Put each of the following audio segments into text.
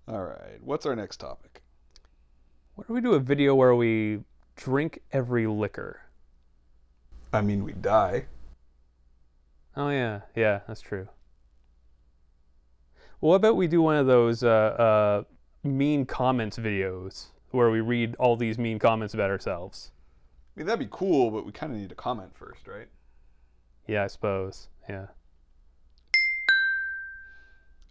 All right, what's our next topic? Why don't we do a video where we drink every liquor? I mean, we die. Oh yeah, that's true. Well, what about we do one of those mean comments videos where we read all these mean comments about ourselves? I mean, that'd be cool, but we kind of need to comment first, right? Yeah, I suppose. Yeah.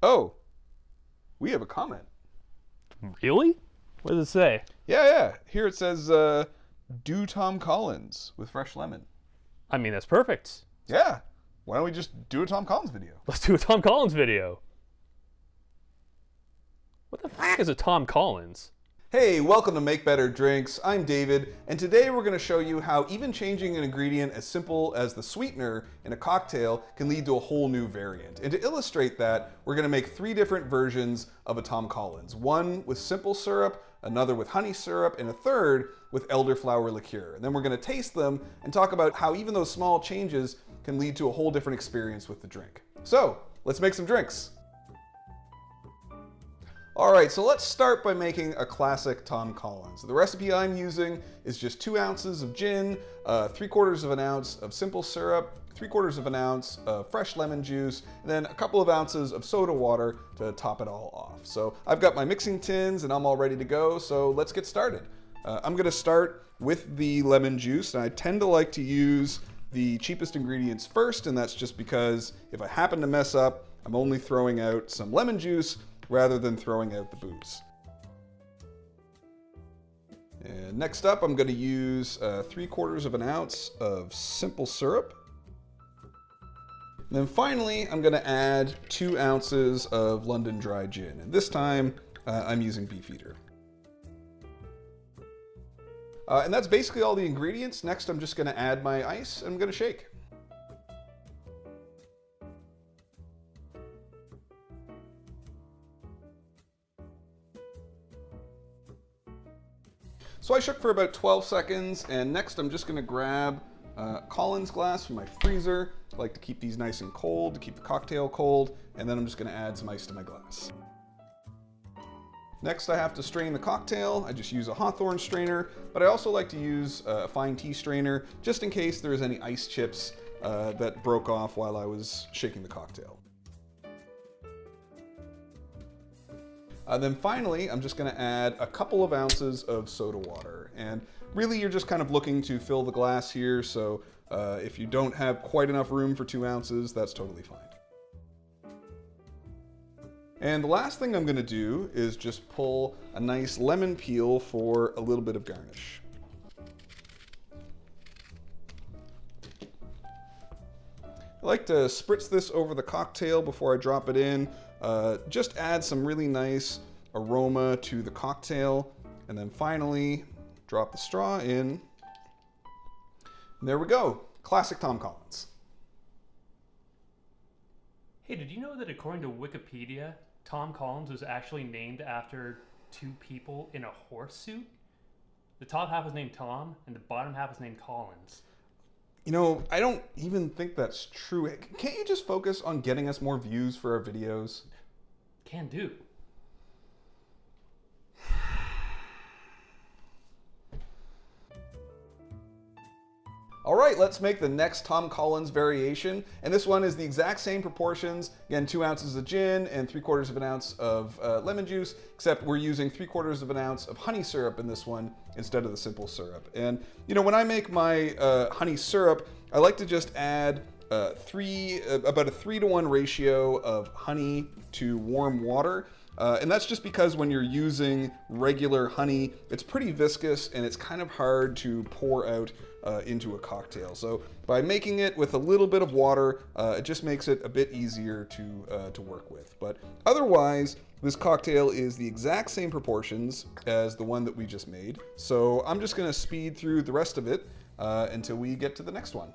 Oh, we have a comment. Really? What does it say? Yeah. Here it says, do Tom Collins with fresh lemon. I mean, that's perfect. Yeah. Why don't we just do a Tom Collins video? Let's do a Tom Collins video. What the fuck is a Tom Collins? Hey, welcome to Make Better Drinks. I'm David, and today we're going to show you how even changing an ingredient as simple as the sweetener in a cocktail can lead to a whole new variant. And to illustrate that, we're going to make 3 different versions of a Tom Collins. One with simple syrup, another with honey syrup, and a third with elderflower liqueur. And then we're going to taste them and talk about how even those small changes can lead to a whole different experience with the drink. So, let's make some drinks. All right, so let's start by making a classic Tom Collins. The recipe I'm using is just 2 ounces of gin, 3/4 of an ounce of simple syrup, 3/4 of an ounce of fresh lemon juice, and then a couple of ounces of soda water to top it all off. So I've got my mixing tins and I'm all ready to go, so let's get started. I'm gonna start with the lemon juice, and I tend to like to use the cheapest ingredients first, and that's just because if I happen to mess up, I'm only throwing out some lemon juice rather than throwing out the booze. And next up, I'm going to use 3/4 of an ounce of simple syrup. And then finally, I'm going to add 2 ounces of London dry gin. And this time, I'm using Beefeater. And that's basically all the ingredients. Next, I'm just going to add my ice and I'm going to shake. So I shook for about 12 seconds, and next I'm just gonna grab a Collins glass from my freezer. I like to keep these nice and cold, to keep the cocktail cold, and then I'm just gonna add some ice to my glass. Next I have to strain the cocktail. I just use a Hawthorne strainer, but I also like to use a fine tea strainer, just in case there's any ice chips that broke off while I was shaking the cocktail. Then finally, I'm just gonna add a couple of ounces of soda water. And really, you're just kind of looking to fill the glass here, so if you don't have quite enough room for 2 ounces, that's totally fine. And the last thing I'm gonna do is just pull a nice lemon peel for a little bit of garnish. I like to spritz this over the cocktail before I drop it in. Just add some really nice aroma to the cocktail, and then finally drop the straw in. And there we go, classic Tom Collins. Hey, did you know that according to Wikipedia, Tom Collins was actually named after 2 people in a horse suit? The top half was named Tom, and the bottom half was named Collins. You know, I don't even think that's true. Can't you just focus on getting us more views for our videos? Can do. All right, let's make the next Tom Collins variation. And this one is the exact same proportions. Again, 2 ounces of gin and 3/4 of an ounce of lemon juice, except we're using 3/4 of an ounce of honey syrup in this one instead of the simple syrup. And you know, when I make my honey syrup, I like to just add about a 3-to-1 ratio of honey to warm water. And that's just because when you're using regular honey, it's pretty viscous and it's kind of hard to pour out into a cocktail. So by making it with a little bit of water, it just makes it a bit easier to work with. But otherwise, this cocktail is the exact same proportions as the one that we just made. So I'm just gonna speed through the rest of it until we get to the next one.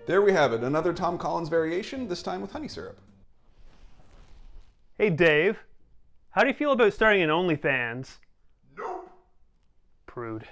There we have it, another Tom Collins variation, this time with honey syrup. Hey Dave, how do you feel about starting an OnlyFans? Nope. Prude.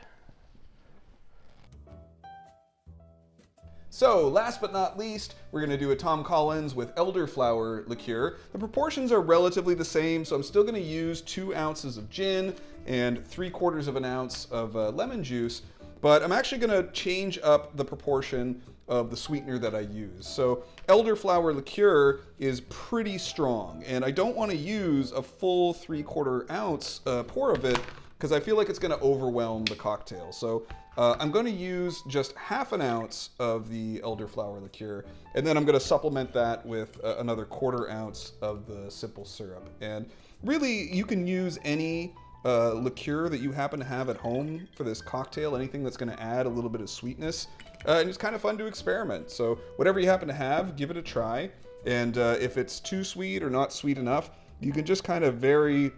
So, last but not least, we're going to do a Tom Collins with elderflower liqueur. The proportions are relatively the same, so I'm still going to use 2 ounces of gin and 3/4 of an ounce of lemon juice, but I'm actually going to change up the proportion of the sweetener that I use. So, elderflower liqueur is pretty strong, and I don't want to use a full 3/4 ounce pour of it because I feel like it's going to overwhelm the cocktail. So I'm going to use just 1/2 ounce of the elderflower liqueur, and then I'm going to supplement that with another 1/4 ounce of the simple syrup. And really, you can use any liqueur that you happen to have at home for this cocktail, anything that's going to add a little bit of sweetness. And it's kind of fun to experiment. So whatever you happen to have, give it a try. And if it's too sweet or not sweet enough, you can just kind of vary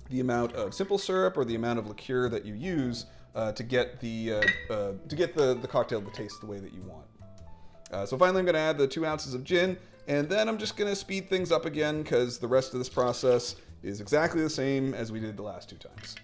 the amount of simple syrup or the amount of liqueur that you use to get the cocktail to taste the way that you want. So finally, I'm going to add the 2 ounces of gin, and then I'm just going to speed things up again because the rest of this process is exactly the same as we did the last 2 times.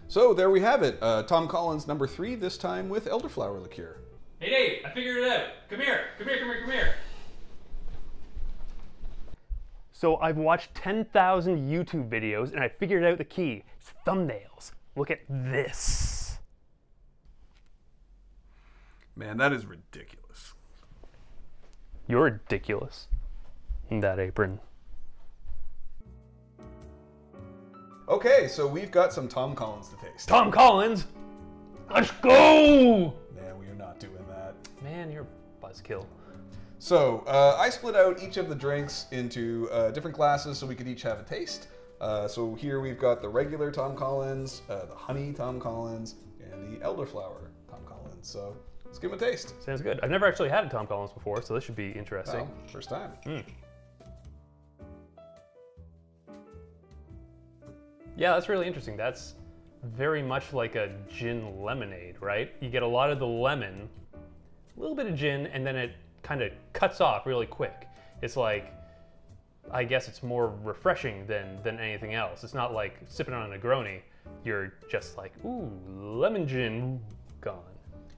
So there we have it, Tom Collins number 3, this time with elderflower liqueur. Hey Dave, I figured it out. Come here, come here, come here, come here. So I've watched 10,000 YouTube videos and I figured out the key. It's thumbnails. Look at this. Man, that is ridiculous. You're ridiculous in that apron. Okay, so we've got some Tom Collins to taste. Tom Collins, let's go! Man, we are not doing that. Man, you're a buzzkill. So I split out each of the drinks into different glasses so we could each have a taste. So here we've got the regular Tom Collins, the honey Tom Collins, and the elderflower Tom Collins. So let's give them a taste. Sounds good. I've never actually had a Tom Collins before, so this should be interesting. Well, first time. Yeah, that's really interesting. That's very much like a gin lemonade, right? You get a lot of the lemon, a little bit of gin, and then it kind of cuts off really quick. It's like, I guess it's more refreshing than anything else. It's not like sipping on a Negroni. You're just like, ooh, lemon gin, gone.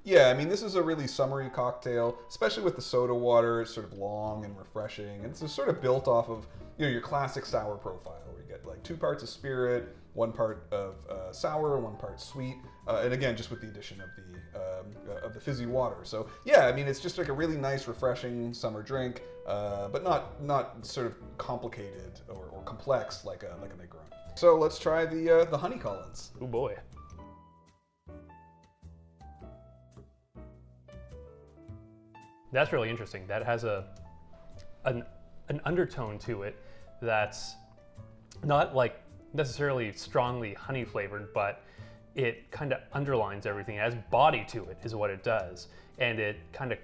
Yeah, I mean, this is a really summery cocktail, especially with the soda water. It's sort of long and refreshing. And it's sort of built off of, you know, your classic sour profile, where you get like 2 parts of spirit, 1 part of sour, 1 part sweet, and again, just with the addition of the fizzy water. So yeah, I mean, it's just like a really nice, refreshing summer drink, but not sort of complicated or complex like a Negroni. So let's try the Honey Collins. Oh boy. That's really interesting. That has an undertone to it that's not like necessarily strongly honey flavored, but it kind of underlines everything. It has body to it is what it does. And it kind of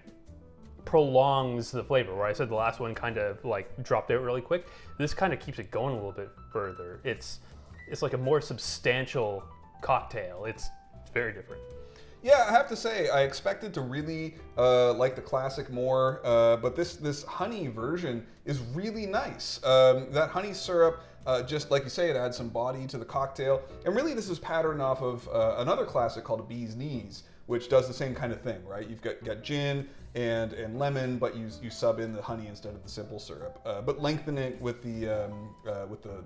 prolongs the flavor. Where I said the last one kind of like dropped out really quick, this kind of keeps it going a little bit further. It's like a more substantial cocktail. It's very different. Yeah, I have to say, I expected to really like the classic more, but this honey version is really nice. That honey syrup, just like you say, it adds some body to the cocktail. And really this is patterned off of another classic called a Bee's Knees, which does the same kind of thing, right? You've got gin and lemon, but you sub in the honey instead of the simple syrup. But lengthen it with the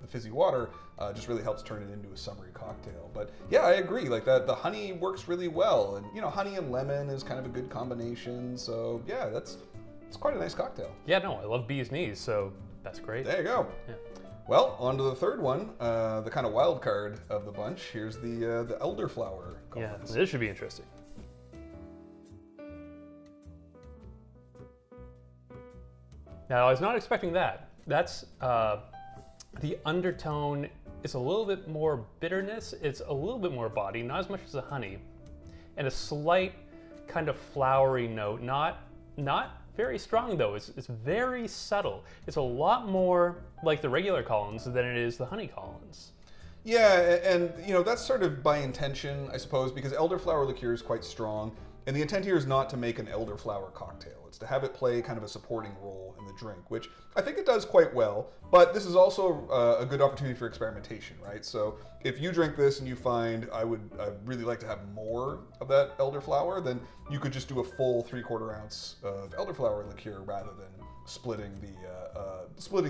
fizzy water just really helps turn it into a summery cocktail. But yeah, I agree. Like that, the honey works really well, and you know, honey and lemon is kind of a good combination. So yeah, it's quite a nice cocktail. Yeah, no, I love Bee's Knees, so that's great. There you go. Yeah. Well, on to the third one, the kind of wild card of the bunch. Here's the elderflower. Yeah, Collins. this should be interesting. Now, I was not expecting that. That's the undertone is a little bit more bitterness. It's a little bit more body, not as much as the honey, and a slight kind of flowery note. Not very strong though. It's very subtle. It's a lot more like the regular Collins than it is the honey Collins. Yeah, and you know, that's sort of by intention, I suppose, because elderflower liqueur is quite strong, and the intent here is not to make an elderflower cocktail. It's to have it play kind of a supporting role in the drink, which I think it does quite well, but this is also a good opportunity for experimentation, right? So if you drink this and you find I'd really like to have more of that elderflower, then you could just do a full 3/4 ounce of elderflower liqueur rather than splitting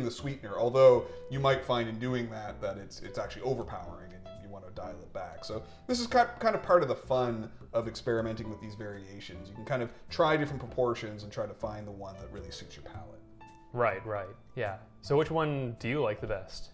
the sweetener. Although you might find in doing that it's actually overpowering and you want to dial it back. So this is kind of part of the fun of experimenting with these variations. You can kind of try different proportions and try to find the one that really suits your palate. Right, yeah. So which one do you like the best?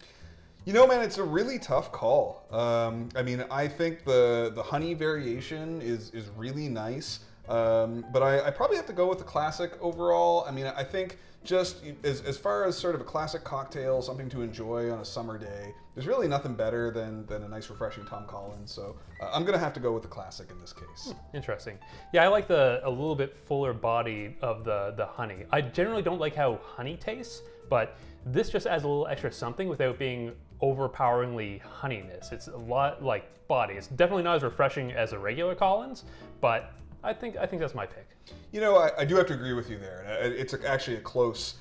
You know, man, it's a really tough call. I mean, I think the honey variation is really nice, but I probably have to go with the classic overall. I mean, I think just as far as sort of a classic cocktail, something to enjoy on a summer day, there's really nothing better than a nice refreshing Tom Collins. So I'm gonna have to go with the classic in this case. Interesting. Yeah, I like a little bit fuller body of the honey. I generally don't like how honey tastes, but this just adds a little extra something without being overpoweringly honeyness. It's a lot like body. It's definitely not as refreshing as a regular Collins, but I think that's my pick. You know, I do have to agree with you there. It's actually a close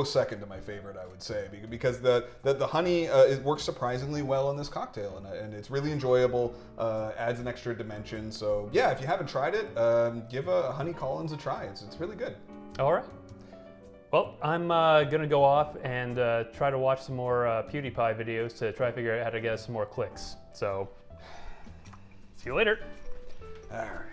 second to my favorite, I would say, because the honey it works surprisingly well in this cocktail, and it's really enjoyable. Adds an extra dimension. So yeah, if you haven't tried it, give a honey Collins a try. It's really good. All right. Well, I'm gonna go off and try to watch some more PewDiePie videos to try to figure out how to get us some more clicks. So, see you later. All right.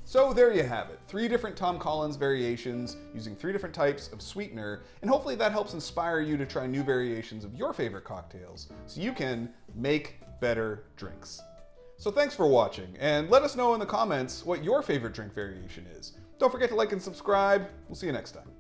So there you have it, 3 different Tom Collins variations using 3 different types of sweetener, and hopefully that helps inspire you to try new variations of your favorite cocktails so you can make better drinks. So thanks for watching, and let us know in the comments what your favorite drink variation is. Don't forget to like and subscribe. We'll see you next time.